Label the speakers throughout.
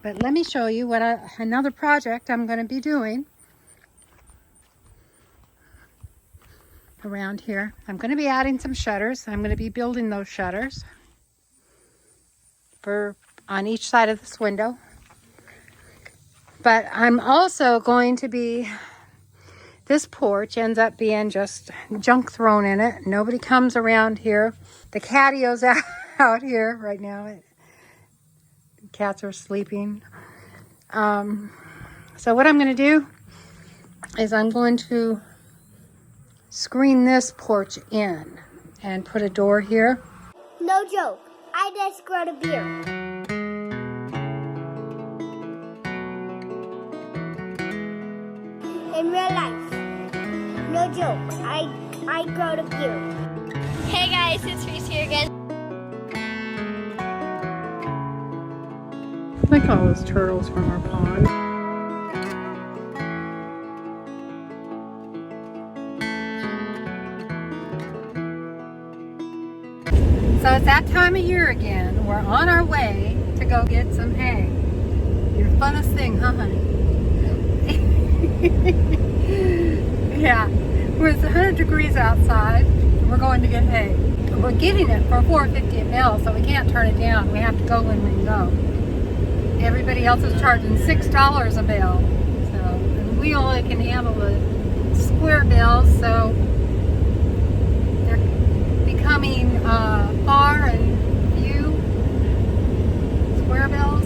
Speaker 1: But let me show you what another project I'm going to be doing around here. I'm going to be adding some shutters. I'm going to be building those shutters on each side of this window. But I'm also going to be, this porch ends up being just junk thrown in it. Nobody comes around here. The catio's out here right now. The cats are sleeping. So what I'm going to do is I'm going to screen this porch in and put a door here.
Speaker 2: No joke. I just growed a beard. In real life. No joke. I growed a beard. Hey guys, it's Reese here again.
Speaker 1: Look at all those turtles from our pond. So it's that time of year again. We're on our way to go get some hay. Your funnest thing, huh, honey? Yeah, it's 100 degrees outside, and we're going to get hay. We're getting it for $4.50 a bale, so we can't turn it down. We have to go when we go. Everybody else is charging $6 a bale, so and we only can handle the square bales, so they're becoming far and few square bales.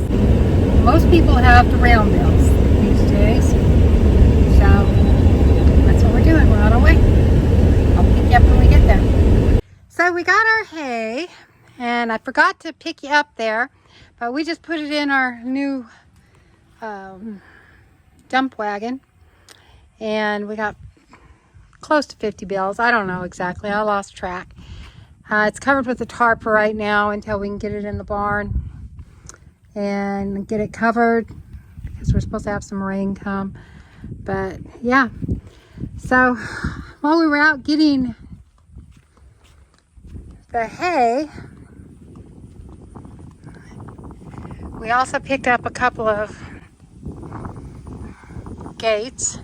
Speaker 1: Most people have the round bales these days, so that's what we're doing. We're on our way. I'll pick you up when we get there. So we got our hay, and I forgot to pick you up there, but we just put it in our new dump wagon, and we got close to 50 bales. I don't know exactly. I lost track. It's covered with a tarp for right now until we can get it in the barn and get it covered, because we're supposed to have some rain come. But yeah, so while we were out getting the hay, we also picked up a couple of gates,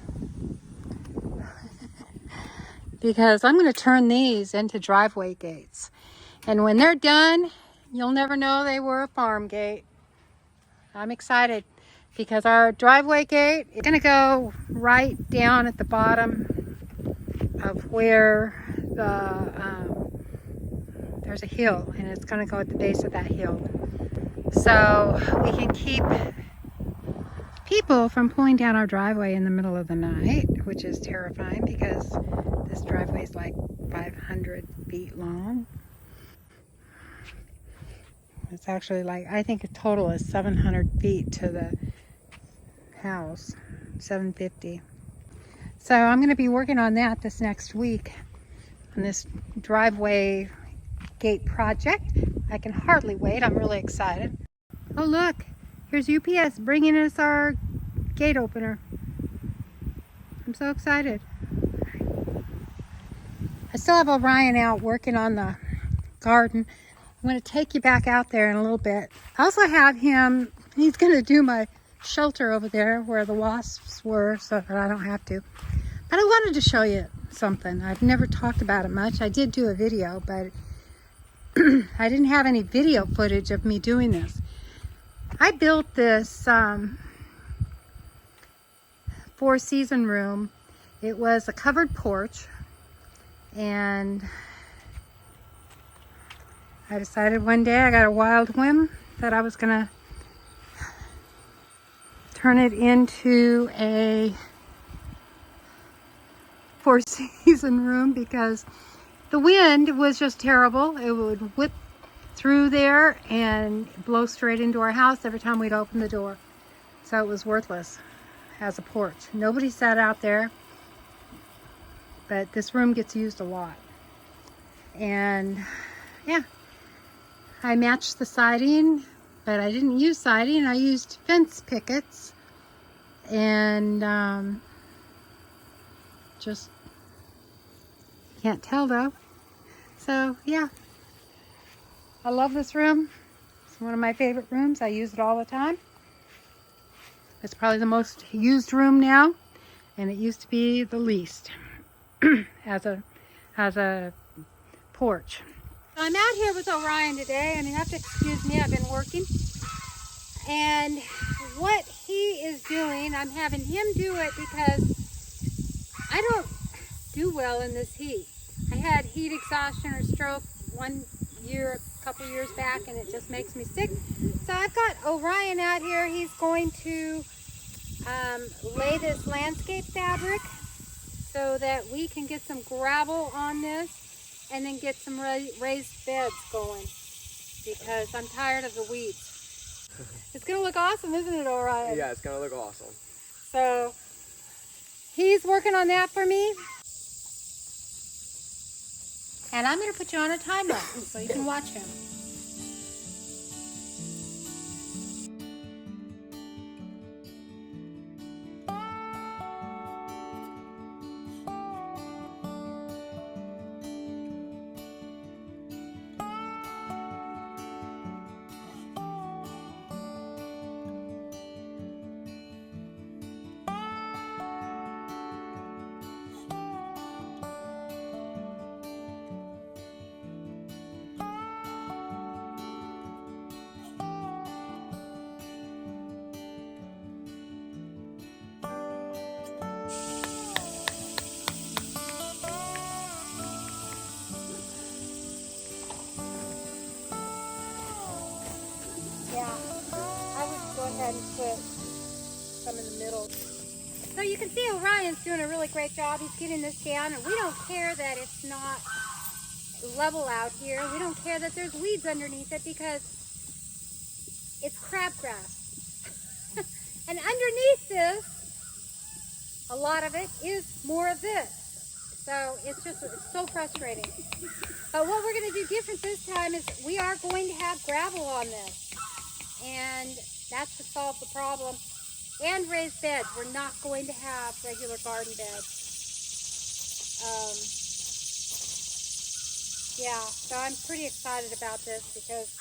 Speaker 1: because I'm going to turn these into driveway gates. And when they're done, you'll never know they were a farm gate. I'm excited, because our driveway gate is going to go right down at the bottom of where there's a hill, and it's going to go at the base of that hill. So we can keep people from pulling down our driveway in the middle of the night, which is terrifying because this driveway is like 500 feet long. It's actually like, I think a total is 700 feet to the house, 750. So I'm going to be working on that this next week, on this driveway gate project. I can hardly wait. I'm really excited. Oh look, here's UPS bringing us our gate opener. I'm so excited. I still have Orion out working on the garden. I'm going to take you back out there in a little bit. I also have him, he's going to do my shelter over there where the wasps were, so that I don't have to. But I wanted to show you something. I've never talked about it much. I did do a video, but I didn't have any video footage of me doing this. I built this 4-season room. It was a covered porch, and I decided one day, I got a wild whim, that I was gonna turn it into a 4-season room, because the wind was just terrible. It would whip through there and blow straight into our house every time we'd open the door. So it was worthless as a porch. Nobody sat out there, but this room gets used a lot. And yeah, I matched the siding, but I didn't use siding. I used fence pickets, and just can't tell though. So yeah, I love this room. It's one of my favorite rooms. I use it all the time. It's probably the most used room now, and it used to be the least as a porch. I'm out here with Orion today, and you have to excuse me, I've been working. And what he is doing, I'm having him do it because I don't do well in this heat. I had heat exhaustion or stroke one year, a couple years back, and it just makes me sick. So I've got Orion out here. He's going to lay this landscape fabric so that we can get some gravel on this and then get some raised beds going, because I'm tired of the weeds. It's gonna look awesome, isn't it, Orion?
Speaker 3: Yeah, it's gonna look awesome.
Speaker 1: So he's working on that for me. And I'm gonna put you on a time lapse so you can watch him. And put some in the middle. So you can see Orion's doing a really great job. He's getting this down, and we don't care that it's not level out here. We don't care that there's weeds underneath it because it's crabgrass. And underneath this, a lot of it is more of this. So it's so frustrating. But what we're going to do different this time is we are going to have gravel on this. And that's to solve the problem. And raised beds. We're not going to have regular garden beds. Yeah, so I'm pretty excited about this because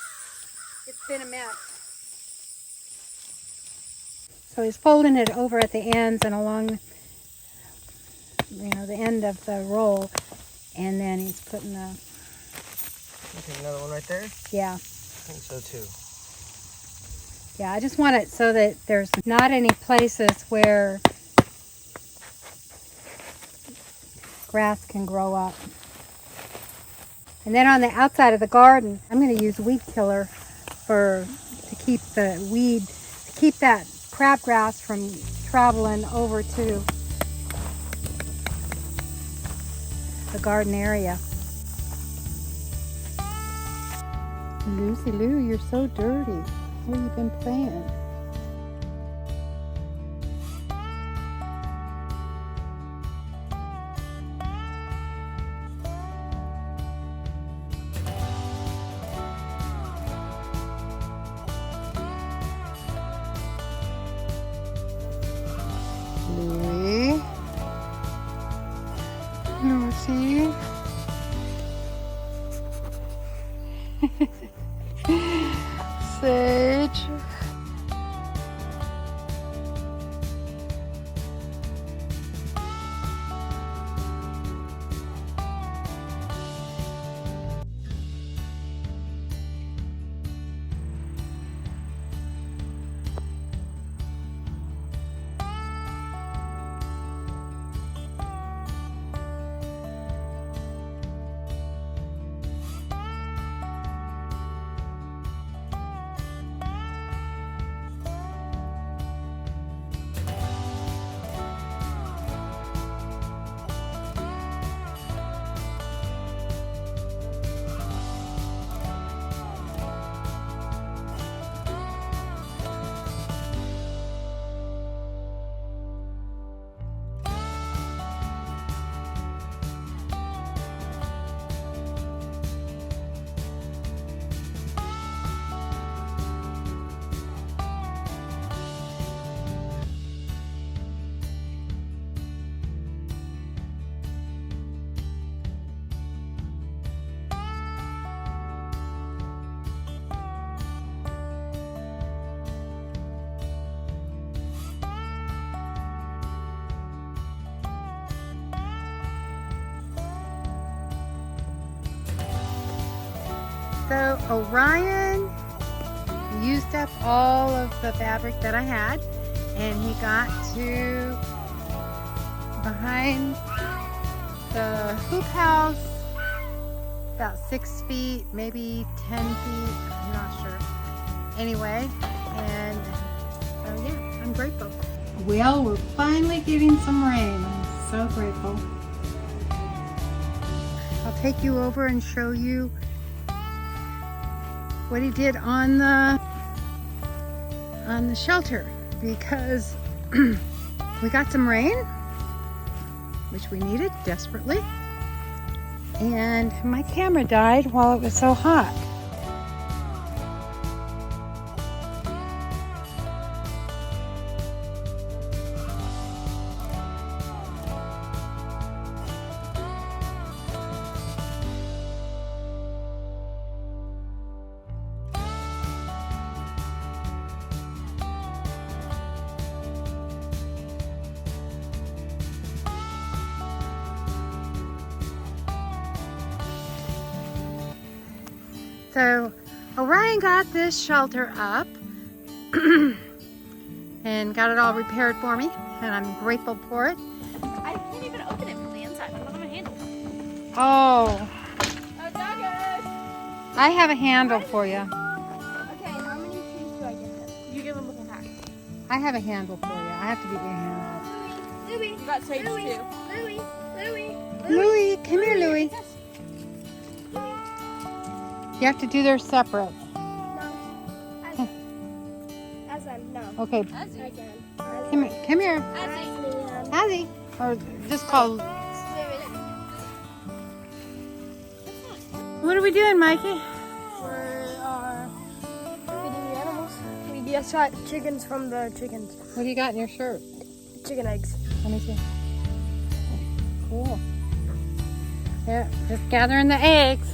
Speaker 1: it's been a mess. So he's folding it over at the ends and along, the end of the roll, and then he's putting the.
Speaker 3: Okay, another one right there?
Speaker 1: Yeah.
Speaker 3: I think so too.
Speaker 1: Yeah, I just want it so that there's not any places where grass can grow up. And then on the outside of the garden, I'm going to use weed killer to keep the weed, to keep that crabgrass from traveling over to the garden area. Lucy Lou, you're so dirty. Where you been playing? Louie. Lucy. Sage. So Orion used up all of the fabric that I had, and he got to behind the hoop house about 6 feet, maybe 10 feet, I'm not sure. Anyway, and so yeah, I'm grateful. Well, we're finally getting some rain. I'm so grateful. I'll take you over and show you what he did on the shelter, because we got some rain, which we needed desperately, and my camera died while it was so hot. So Orion got this shelter up and got it all repaired for me, and I'm grateful for it.
Speaker 2: I can't even open it from the inside. I don't have a handle.
Speaker 1: Oh,
Speaker 2: Oh, Douglas!
Speaker 1: I have a handle for you.
Speaker 2: Okay, how many trees do I give him? You give him a whole pack.
Speaker 1: I have a handle for you. I have to get you a handle.
Speaker 2: Louie, you got sage too. Louie.
Speaker 1: Louie, come here, Louie. You have to do theirs separate.
Speaker 2: No. Aslan, no.
Speaker 1: Okay,
Speaker 2: Again.
Speaker 1: come here. Azzy. Or just call. What are we doing, Mikey?
Speaker 2: We are feeding the animals. We just got chickens from the chickens.
Speaker 1: What do you got in your shirt?
Speaker 2: Chicken eggs.
Speaker 1: Let me see. Cool. Yeah, just gathering the eggs.